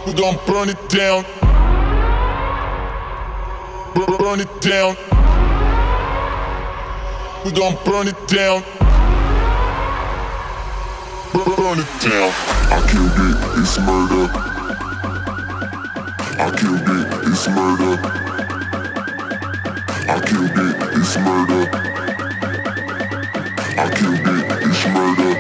We gon' burn it down. Burn it down. We gon' burn it down. Burn it down. I killed it, it's murder. I killed it, it's murder. I killed it, it's murder. I killed it, it's murder.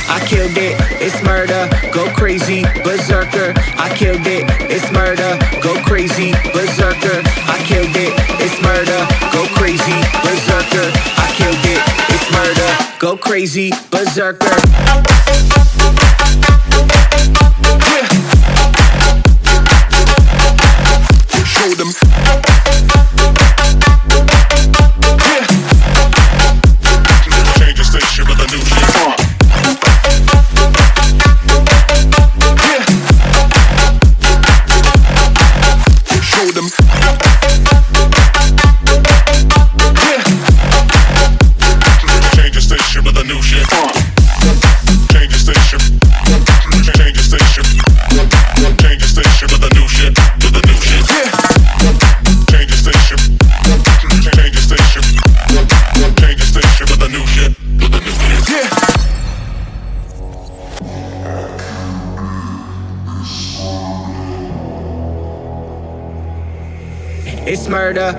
I killed it, it's murder, go crazy, berserker. I killed it, it's murder, go crazy, berserker. I killed it, it's murder, go crazy, berserker. I killed it, it's murder, go crazy, berserker. Yeah. Show them. Yeah. Change the station with a new shit. Show them. Change the station with a new shit. Change the station. Change the station. Change the station with a new shit. With a new shit. Change the station. Change the station. Change the station with a new shit. With a new shit. Yeah. It's murder.